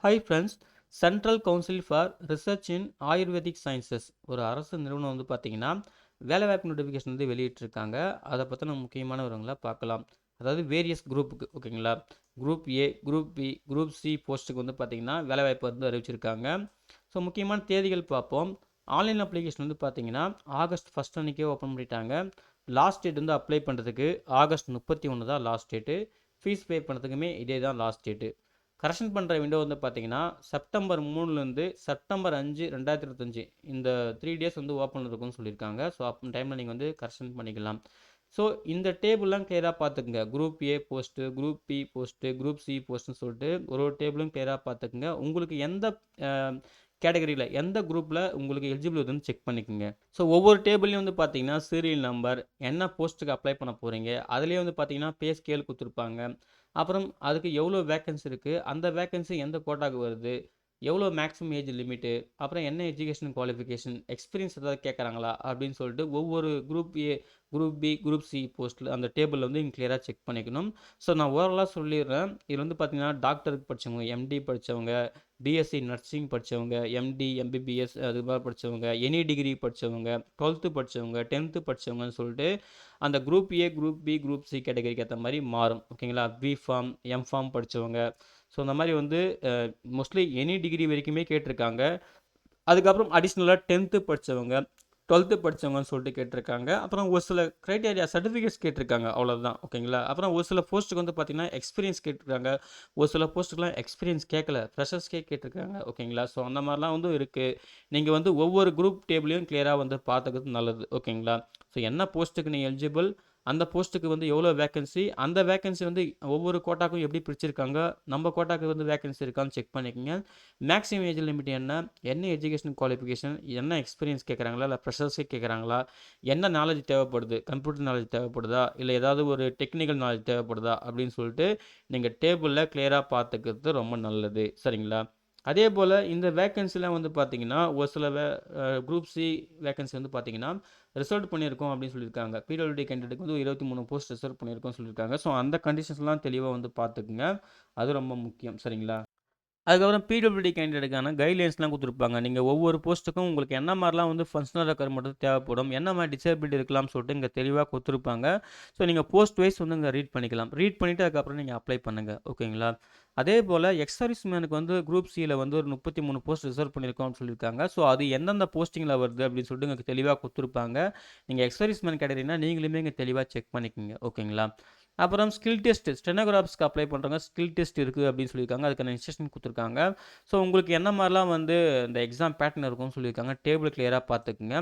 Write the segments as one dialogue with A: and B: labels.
A: Hi friends. Central council for research in Ayurvedic sciences ஒரு அரசு நிறுவனம் வந்து பார்த்தீங்கன்னா வேலைவாய்ப்பு நோட்டிஃபிகேஷன் வந்து வெளியிட்டிருக்காங்க. அதை பற்றின முக்கியமான விவரங்களை பார்க்கலாம். அதாவது வேரியஸ் குரூப்புக்கு ஓகேங்களா. Group A, group B, group C போஸ்ட்டுக்கு வந்து பார்த்தீங்கன்னா வேலைவாய்ப்பு வந்து அறிவிச்சிருக்காங்க. ஸோ முக்கியமான தேதிகள் பார்ப்போம். ஆன்லைன் அப்ளிகேஷன் வந்து பார்த்தீங்கன்னா ஆகஸ்ட் 1 அன்றைக்கே ஓப்பன் பண்ணிட்டாங்க. லாஸ்ட் டேட் வந்து அப்ளை பண்ணுறதுக்கு ஆகஸ்ட் 31 தான் லாஸ்ட் டேட்டு. ஃபீஸ் பே பண்ணுறதுக்குமே இதே தான் லாஸ்ட் டேட்டு. கரெக்ஷன் பண்ணுற விண்டோ வந்து பார்த்தீங்கன்னா செப்டம்பர் 3லேருந்து செப்டம்பர் 5 2025 இந்த 3 டேஸ் வந்து ஓப்பன் இருக்கும்னு சொல்லியிருக்காங்க. ஸோ அப்போ டைமில் நீங்கள் வந்து கரெக்ஷன் பண்ணிக்கலாம். ஸோ இந்த டேபிள்லாம் கிளியராக பார்த்துக்குங்க. Group A post, group B post, group C போஸ்ட்டுன்னு சொல்லிட்டு ஒரு ஒரு டேபிளும் கிளியராக பார்த்துக்குங்க. உங்களுக்கு எந்த கேட்டகரியில் எந்த குரூப்பில் உங்களுக்கு எலிஜிபிள் வந்து செக் பண்ணிக்கோங்க. ஸோ ஒவ்வொரு டேபிள்லையும் வந்து பார்த்தீங்கன்னா சீரியல் நம்பர், என்ன போஸ்ட்டுக்கு அப்ளை பண்ண போகிறீங்க, அதுலேயே வந்து பார்த்தீங்கன்னா பே ஸ்கேல் கொடுத்துருப்பாங்க. அப்புறம் அதுக்கு எவ்வளோ வேக்கன்சி இருக்குது, அந்த வேக்கன்சி எந்த கோட்டாக்கு வருது, எவ்வளோ மேக்ஸிமம் ஏஜ் லிமிட்டு, அப்புறம் என்ன எஜுகேஷன் குவாலிஃபிகேஷன், எக்ஸ்பீரியன்ஸ் ஏதாவது கேட்குறாங்களா அப்படின்னு சொல்லிட்டு ஒவ்வொரு group A, group B, group C போஸ்ட்டில் அந்த டேபிளில் வந்து நீங்கள் கிளியராக செக் பண்ணிக்கணும். ஸோ நான் ஓவராலாக சொல்லிடுறேன். இதில் வந்து பார்த்தீங்கன்னா டாக்டருக்கு படித்தவங்க, எம்டி படித்தவங்க, பிஎஸ்சி நர்சிங் படித்தவங்க, எம்டி எம்பிபிஎஸ் அது மாதிரி படித்தவங்க, எனி டிகிரி படித்தவங்க, 12th படித்தவங்க, 10th படித்தவங்கன்னு சொல்லிட்டு அந்த group A, group B, group C கேட்டகரிக்கு ஏற்ற மாதிரி மாறும் ஓகேங்களா. பி ஃபார்ம், எம் ஃபார்ம் படித்தவங்க, ஸோ இந்த மாதிரி வந்து மோஸ்ட்லி எனி டிகிரி வரைக்குமே கேட்டிருக்காங்க. அதுக்கப்புறம் அடிஷ்னலாக 10th படித்தவங்க, 12th படித்தவங்கன்னு சொல்லிட்டு கேட்டிருக்காங்க. அப்புறம் ஒரு சில க்ரைட்டேரியா சர்டிஃபிகேட்ஸ் கேட்டிருக்காங்க, அவ்வளோதான் ஓகேங்களா. அப்புறம் ஒரு சில போஸ்ட்டுக்கு வந்து பார்த்தீங்கன்னா எக்ஸ்பீரியன்ஸ் கேட்டிருக்காங்க. ஒரு சில போஸ்ட்டுக்குலாம் எக்ஸ்பீரியன்ஸ் கேட்கல, ஃப்ரெஷர்ஸ்க்கே கேட்டிருக்காங்க ஓகேங்களா. ஸோ அந்த மாதிரிலாம் வந்து இருக்குது. நீங்கள் வந்து ஒவ்வொரு குரூப் டேபிளையும் கிளியராக வந்து பார்த்துக்கிறது நல்லது ஓகேங்களா. ஸோ என்ன போஸ்ட்டுக்கு நீங்கள் எலிஜிபிள், அந்த போஸ்ட்டுக்கு வந்து எவ்வளோ வேக்கன்சி, அந்த வேக்கன்சி வந்து ஒவ்வொரு கோட்டாக்கும் எப்படி பிரிச்சிருக்காங்க, நம்ம கோட்டாக்கு வந்து வேக்கன்சி இருக்கான்னு செக் பண்ணிக்கோங்க. மேக்ஸிமம் ஏஜ் லிமிட் என்ன, என்ன எஜுகேஷன் குவாலிஃபிகேஷன், என்ன எக்ஸ்பீரியன்ஸ் கேட்குறாங்களா, இல்லை ஃப்ரெஷர்ஸே கேட்குறாங்களா, என்ன நாலேஜ் தேவைப்படுது, கம்ப்யூட்டர் நாலேஜ் தேவைப்படுதா, இல்லை ஏதாவது ஒரு டெக்னிக்கல் நாலேஜ் தேவைப்படுதா அப்படின்னு சொல்லிட்டு நீங்கள் டேபிளில் கிளியராக பார்த்துக்கிறது ரொம்ப நல்லது சரிங்களா. அதே போல் இந்த வேக்கன்சிலாம் வந்து பார்த்தீங்கன்னா ஒரு சில குரூப் சி வேக்கன்சி வந்து பார்த்தீங்கன்னா ரிசர்வ் பண்ணியிருக்கோம் அப்படின்னு சொல்லியிருக்காங்க. பிடபிள்யூடி கேண்டிடேட்டுக்கு வந்து 23 போஸ்ட் ரிசர்வ் பண்ணியிருக்கோம்னு சொல்லியிருக்காங்க. ஸோ அந்த கண்டிஷன்ஸ்லாம் தெளிவாக வந்து பார்த்துக்குங்க. அது ரொம்ப முக்கியம் சரிங்களா. அதுக்கப்புறம் பிடபிள்யூடி கேண்டிடேட்டுக்கான கைட்லைன்ஸ்லாம் கொடுத்துருப்பாங்க. நீங்கள் ஒவ்வொரு போஸ்ட்டுக்கும் உங்களுக்கு என்ன மாதிரிலாம் வந்து ஃபங்க்ஷனல் ரெக்யர்மெண்ட் தேவைப்படும், என்ன மாதிரி டிசேபிலிட்டி இருக்கலாம்னு சொல்லிட்டு இங்கே தெளிவாக கொடுத்துருப்பாங்க. ஸோ நீங்கள் போஸ்ட் வைஸ் வந்து இங்கே ரீட் பண்ணிக்கலாம். ரீட் பண்ணிவிட்டு அதுக்கப்புறம் நீங்கள் அப்ளை பண்ணுங்கள் ஓகேங்களா. அதே போல் எக்ஸ் சர்வீஸ் மேனுக்கு வந்து குரூப் சியில் வந்து ஒரு 33 போஸ்ட் ரிசர்வ் பண்ணியிருக்கோம்னு சொல்லியிருக்காங்க. ஸோ அது எந்தெந்த போஸ்டிங்கில் வருது அப்படின்னு சொல்லிட்டு இங்கே தெளிவாக கொடுத்துருப்பாங்க. நீங்கள் எக்ஸ் சர்வீஸ் மேன் கேட்டீங்கன்னா நீங்களுமே இங்கே தெளிவாக செக் பண்ணிக்கோங்க ஓகேங்களா. அப்புறம் ஸ்கில் டெஸ்ட், ஸ்டெனோகிராஃப்ஸ்க்கு அப்ளை பண்ணுறவங்க ஸ்கில் டெஸ்ட் இருக்குது அப்படின்னு சொல்லியிருக்காங்க. அதுக்கான இன்ஸ்ட்ரக்ஷன் கொடுத்துருக்காங்க. ஸோ உங்களுக்கு என்ன மாதிரிலாம் வந்து இந்த எக்ஸாம் பேட்டர்ன் இருக்கும்னு சொல்லியிருக்காங்க. டேபிள் கிளியராக பார்த்துக்குங்க.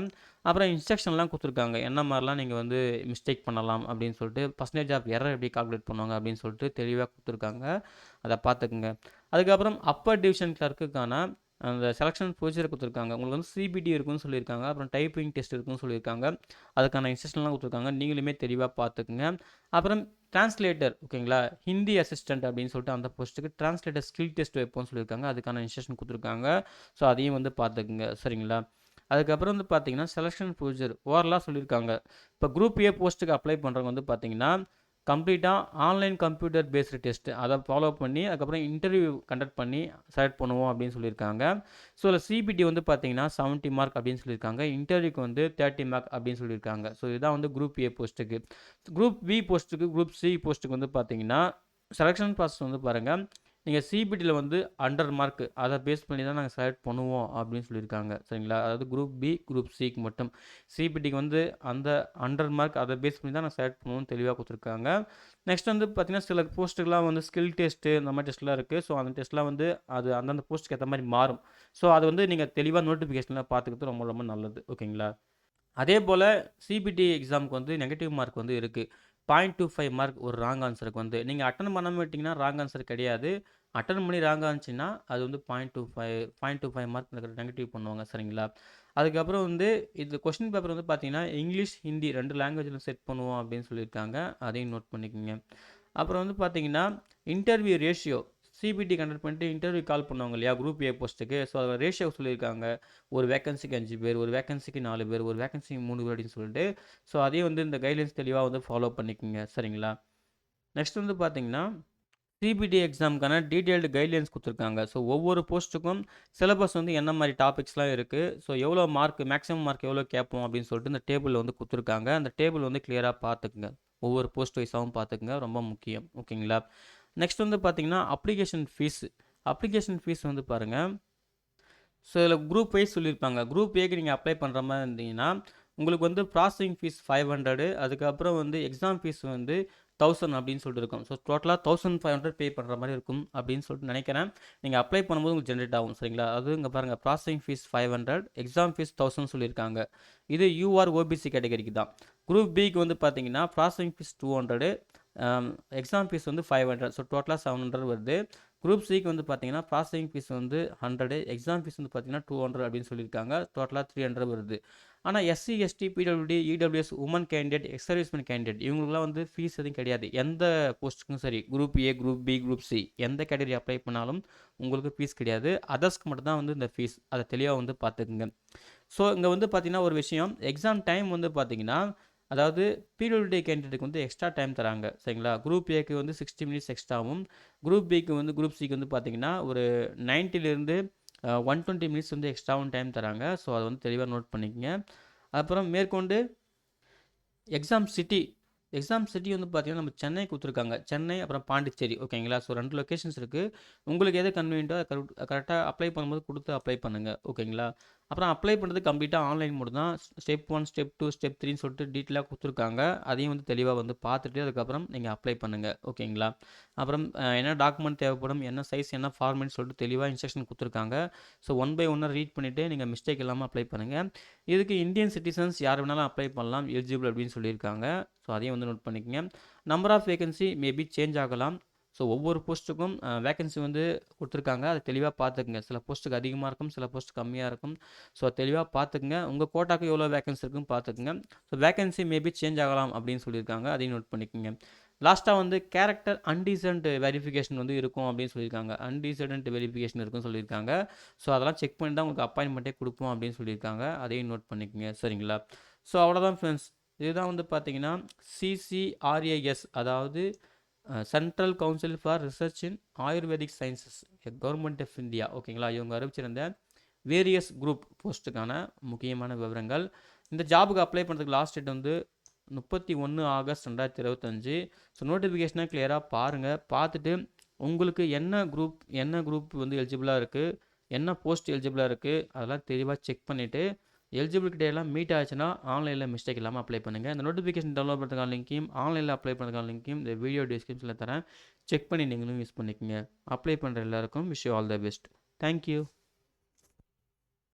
A: அப்புறம் இன்ஸ்ட்ரக்ஷன்லாம் கொடுத்துருக்காங்க. என்ன மாதிரிலாம் நீங்கள் வந்து மிஸ்டேக் பண்ணலாம் அப்படின்னு சொல்லிட்டு, பர்சன்டேஜ் ஆஃப் எரர் எப்படி கால்குலேட் பண்ணுவாங்க அப்படின்னு சொல்லிட்டு தெளிவாக கொடுத்துருக்காங்க. அதை பார்த்துக்குங்க. அதுக்கப்புறம் அப்பர் டிவிஷன் கிளர்க்குக்கான அந்த செலெக்ஷன் ப்ரொசீஜர் கொடுத்துருக்காங்க. உங்களுக்கு வந்து சிபிடி இருக்குன்னு சொல்லியிருக்காங்க. அப்புறம் டைப்பிங் டெஸ்ட் இருக்குன்னு சொல்லியிருக்காங்க. அதுக்கான இன்ஸ்ட்ரக்ஷன்லாம் கொடுத்துருக்காங்க. நீங்களுமே தெளிவாக பார்த்துக்குங்க. அப்புறம் டிரான்ஸ்லேட்டர் ஓகேங்களா, ஹிந்தி அசிஸ்டன்ட் அப்படின்னு சொல்லிட்டு அந்த போஸ்ட்டுக்கு டிரான்ஸ்லேட்டர் ஸ்கில் டெஸ்ட் வைப்போம்னு சொல்லியிருக்காங்க. அதுக்கான இன்ஸ்ட்ரக்ஷன் கொடுத்துருக்காங்க. ஸோ அதையும் வந்து பார்த்துக்குங்க சரிங்களா. அதுக்கப்புறம் வந்து பார்த்தீங்கன்னா செலெக்ஷன் ப்ரொசீஜர் ஓவரலாக சொல்லியிருக்காங்க. இப்போ குரூப் ஏ போஸ்ட்டுக்கு அப்ளை பண்ணுறவங்க வந்து பார்த்தீங்கன்னா கம்ப்ளீட்டாக ஆன்லைன் கம்ப்யூட்டர் பேஸ்டு டெஸ்ட்டு அதை ஃபாலோ பண்ணி அதுக்கப்புறம் இன்டர்வியூ கண்டக்ட் பண்ணி செலக்ட் பண்ணுவோம் அப்படின்னு சொல்லியிருக்காங்க. ஸோ இதில் சிபிடி வந்து பார்த்தீங்கன்னா 70 மார்க் அப்படின்னு சொல்லியிருக்காங்க. இன்டர்வியூக்கு வந்து 30 மார்க் அப்படின்னு சொல்லியிருக்காங்க. ஸோ இதுதான் வந்து குரூப் ஏ போஸ்ட்டுக்கு. குரூப் பி போஸ்ட்டுக்கு, குரூப் சி போஸ்ட்டுக்கு வந்து பார்த்தீங்கன்னா செலெக்ஷன் ப்ராசஸ் வந்து பாருங்கள். நீங்கள் சிபிடியில் வந்து 100 மார்க் அதை பேஸ் பண்ணி தான் நாங்கள் செலக்ட் பண்ணுவோம் அப்படின்னு சொல்லியிருக்காங்க சரிங்களா. அதாவது குரூப் பி, குரூப் சிக்கு மட்டும். சிபிடிக்கு வந்து அந்த 100 மார்க் அதை பேஸ் பண்ணி தான் நாங்கள் செலக்ட் பண்ணுவோம்னு தெளிவாக கொடுத்துருக்காங்க. நெக்ஸ்ட் வந்து பார்த்தீங்கன்னா சில போஸ்ட்டுக்கெலாம் வந்து ஸ்கில் டெஸ்ட்டு இந்த மாதிரி டெஸ்ட்லாம் இருக்குது. ஸோ அந்த டெஸ்ட்லாம் வந்து அது அந்தந்த போஸ்ட்டுக்கு ஏற்ற மாதிரி மாறும். ஸோ அது வந்து நீங்கள் தெளிவாக நோட்டிஃபிகேஷனில் பார்த்துக்கிறது ரொம்ப ரொம்ப நல்லது ஓகேங்களா. அதே போல் சிபிடி எக்ஸாமுக்கு வந்து நெகட்டிவ் மார்க் வந்து இருக்குது. 0.25 மார்க் ஒரு ராங் ஆன்சருக்கு வந்து நீங்கள் அட்டன் பண்ணாமல் விட்டிங்கன்னா ராங் ஆன்சர் கிடையாது. அட்டன் பண்ணி ராங் ஆச்சுன்னா அது வந்து 0.25 மார்க் நெகட்டிவ் பண்ணுவாங்க சரிங்களா. அதுக்கப்புறம் வந்து இது கொஸ்டின் பேப்பர் வந்து பார்த்தீங்கன்னா இங்கிலீஷ், ஹிந்தி 2 லாங்குவேஜில் செட் பண்ணுவோம் அப்படின்னு சொல்லியிருக்காங்க. அதையும் நோட் பண்ணிக்கோங்க. அப்புறம் வந்து பார்த்தீங்கன்னா இன்டர்வியூ ரேஷியோ சிபிடி கண்டக்ட் பண்ணிட்டு இன்டர்வியூ கால் பண்ணுவாங்க இல்லையா குரூப் ஏ போஸ்ட்டுக்கு. ஸோ அதில் ரேஷியோ சொல்லியிருக்காங்க. ஒரு வேக்கன்சிக்கு 5 பேர், ஒரு வேக்கன்சிக்கு 4 பேர், ஒரு வேக்கன்சிக்கு 3 பேர் அப்படின்னு சொல்லிட்டு. ஸோ அதையும் வந்து இந்த கைட்லைன்ஸ் தெளிவாக வந்து ஃபாலோ பண்ணிக்கோங்க சரிங்களா. நெக்ஸ்ட் வந்து பார்த்தீங்கன்னா சிபிடி எக்ஸாமுக்கான டீட்டெயில்டு கைட்லைன்ஸ் குடுத்துருக்காங்க. ஸோ ஒவ்வொரு போஸ்ட்டுக்கும் சிலபஸ் வந்து என்ன மாரி டாபிக்ஸ்லாம் இருக்கு. ஸோ எவ்வளோ மார்க் மேக்ஸிமம் மார்க் எவ்வளோ கேட்போம் அப்படின்னு சொல்லிட்டு இந்த டேபிள்ல வந்து குடுத்துருக்காங்க. அந்த டேபிள் வந்து கிளியரா பார்த்துக்குங்க. ஒவ்வொரு போஸ்ட் வைஸாவும் பார்த்துக்குங்க. ரொம்ப முக்கியம். ஓகேங்களா? நெக்ஸ்ட் வந்து பார்த்தீங்கன்னா, அப்ளிகேஷன் ஃபீஸ். அப்ளிகேஷன் ஃபீஸ் வந்து பாருங்க. ஸோ இதில குரூப் வைஸ் சொல்லியிருப்பாங்க. குரூப் ஏக்கு நீங்கள் அப்ளை பண்ணுற மாரி இருந்தீங்கன்னா, உங்களுக்கு வந்து ப்ராசஸிங் ஃபீஸ் 500 அதுக்கப்புறம் வந்து எக்ஸாம் ஃபீஸ் வந்து 1000 அப்படின்னு சொல்லிட்டு இருக்கும். ஸோ டோட்டலா 1500 பே பண்ணுற மாரி இருக்கும் அப்படின்னு சொல்லிட்டு நினைக்கிறேன். நீங்க அப்ளை பண்ணும்போது உங்களுக்கு ஜெனரேட் ஆகும். சரிங்களா? அது இங்க பாருங்க ப்ராசஸிங் ஃபீஸ் 500 எக்ஸாம் ஃபீஸ் 1000 சொல்லியிருக்காங்க. இது யூஆர் ஓபிசி கேட்டகரிக்கு தான். குரூப் பிக்கு வந்து பார்த்தீங்கன்னா, ப்ராசஸிங் ஃபீஸ் 200 எக்ஸாம் ஃபீஸ் வந்து 500 ஸோ டோட்டலா 700 வருது. குரூப் சிக்கு வந்து பார்த்தீங்கன்னா, ப்ராசஸிங் ஃபீஸ் வந்து 100 எக்ஸாம் ஃபீஸ் வந்து பார்த்தீங்கன்னா 200 அப்படின்னு சொல்லியிருக்காங்க. டோட்டலா 300 வருது. ஆனா SC, ST, PWD, EWS, women candidate, ex serviceman candidate இவங்களுக்குலாம் வந்து ஃபீஸ் எதுவும் கிடையாது. எந்த போஸ்ட்டுக்கும் சரி group A, group B, group C எந்த கேட்டகரி அப்ளை பண்ணாலும் உங்களுக்கு ஃபீஸ் கிடையாது. அதர்ஸ்க்கு மட்டும் தான் வந்து இந்த ஃபீஸ். அத தெளிவா வந்து பார்த்துக்குங்க. ஸோ இங்க வந்து பார்த்தீங்கன்னா ஒரு விஷயம் எக்ஸாம் டைம் வந்து பார்த்தீங்கன்னா, அதாவது பிடபிள்யூடி கேண்டிடேட்டுக்கு வந்து எக்ஸ்ட்ரா டைம் தராங்க. சரிங்களா? குரூப் ஏக்கு வந்து 60 மினிட்ஸ் எக்ஸ்ட்ராவும், குரூப் பிக்கு வந்து குரூப் சிக்கு வந்து பார்த்தீங்கன்னா, ஒரு 90லிருந்து 120 மினிட்ஸ் வந்து எக்ஸ்ட்ராவும் டைம் தராங்க. ஸோ அத வந்து தெளிவா நோட் பண்ணிக்கங்க. அப்புறம் மேற்கொண்டு எக்ஸாம் சிட்டி வந்து பார்த்தீங்கன்னா, நம்ம சென்னை குடுத்துருக்காங்க. சென்னை அப்புறம் பாண்டிச்சேரி ஓகேங்களா? ஸோ 2 லொகேஷன்ஸ் இருக்கு. உங்களுக்கு எது கன்வீனியன்ட்டோ கரெக்ட்டா அப்ளை பண்ணும்போது குடுத்து அப்ளை பண்ணுங்க. ஓகேங்களா? அப்புறம் அப்ளை பண்ணுறது கம்ப்ளீட்டா ஆன்லைன் மோடு தான். ஸ்டெப் 1, ஸ்டெப் 2, ஸ்டெப் 3ன்னு சொல்லிட்டு டீட்டெயிலா குடுத்துருக்காங்க. அதையும் வந்து தெளிவா வந்து பார்த்துட்டு அதுக்கப்புறம் நீங்க அப்ளை பண்ணுங்க. ஓகேங்களா? அப்புறம் என்ன டாக்குமெண்ட் தேவைப்படும், என்ன சைஸ், என்ன ஃபார்மேட்ன்னு சொல்லிட்டு தெளிவா இன்ஸ்ட்ரக்ஷன் குடுத்துருக்காங்க. ஸோ ஒன் பை ஒன்னா ரீட் பண்ணிட்டு நீங்க மிஸ்டேக் இல்லாம அப்ளை பண்ணுங்க. இதுக்கு இந்தியன் சிட்டிசன்ஸ் யார் வேணாலும் அப்ளை பண்ணலாம். எலிஜிபிள் அப்படின்னு சொல்லியிருக்காங்க. ஸோ அதையும் வந்து நோட் பண்ணிக்கங்க. Number of vacancy maybe change ஆகலாம். ஸோ ஒவ்வொரு போஸ்ட்டுக்கும் வேகன்சி வந்து குடுத்துருக்காங்க. அத தெளிவா பார்த்துக்கங்க. சில போஸ்ட்டுக்கு அதிகமா இருக்கும், சில போஸ்ட் கம்மியா இருக்கும். ஸோ தெளிவா பார்த்துக்கங்க. உங்க கோட்டாக்கு எவ்வளோ வேகன்சி இருக்குன்னு பார்த்துக்கங்க. ஸோ வேகன்சி மேபி சேஞ்ச் ஆகலாம் அப்படின்னு சொல்லியிருக்காங்க. அதையும் நோட் பண்ணிக்கங்க. லாஸ்ட்டா வந்து கேரக்டர் அன்டீசென்ட் வெரிஃபிகேஷன் வந்து இருக்கும் அப்படின்னு சொல்லியிருக்காங்க. அன்டீசென்ட் வெரிஃபிகேஷன் இருக்குன்னு சொல்லியிருக்காங்க. ஸோ அதெல்லாம் செக் பண்ணி தான் உங்களுக்கு அப்பாயின்மெண்ட்டே குடுப்போம் அப்படின்னு சொல்லியிருக்காங்க. அதையும் நோட் பண்ணிக்கங்க. சரிங்களா? ஸோ அவ்வளோதான் ஃப்ரெண்ட்ஸ். இதுதான் வந்து பார்த்தீங்கன்னா, சிசிஆர்ஏஎஸ் அதாவது central council for research in Ayurvedic sciences government of India ஓகேங்களா? இவங்க அறிவிச்சிருந்த வேரியஸ் குரூப் போஸ்ட்டுக்கான முக்கியமான விவரங்கள். இந்த ஜாபுக்கு அப்ளை பண்ணுறதுக்கு லாஸ்ட் டேட் வந்து 31 ஆகஸ்ட் 2025. ஸோ நோட்டிஃபிகேஷனை கிளியராக பாருங்கள். பார்த்துட்டு உங்களுக்கு என்ன குரூப் வந்து எலிஜிபிளாக இருக்குது, என்ன போஸ்ட் எலிஜிபிளாக இருக்குது அதெல்லாம் தெளிவாக செக் பண்ணிவிட்டு எலிஜிபிலிட்டி எல்லாம் மீட் ஆச்சுன்னா ஆன்லைனில் மிஸ்டேக் இல்லாமல் அப்ளை பண்ணுங்கள். இந்த நோட்டிஃபிகேஷன் டவுன்லோட் பண்ணுறதுக்கான லிங்க்கையும் ஆன்லைனில் அப்ளை பண்ணுறதுக்கான லிங்க்கையும் இந்த வீடியோ டிஸ்கிரிப்ஷனில் தரேன். செக் பண்ணி நீங்களும் யூஸ் பண்ணிக்கோங்க. அப்ளை பண்ணுற எல்லாருக்கும் wish you all the best. Thank you.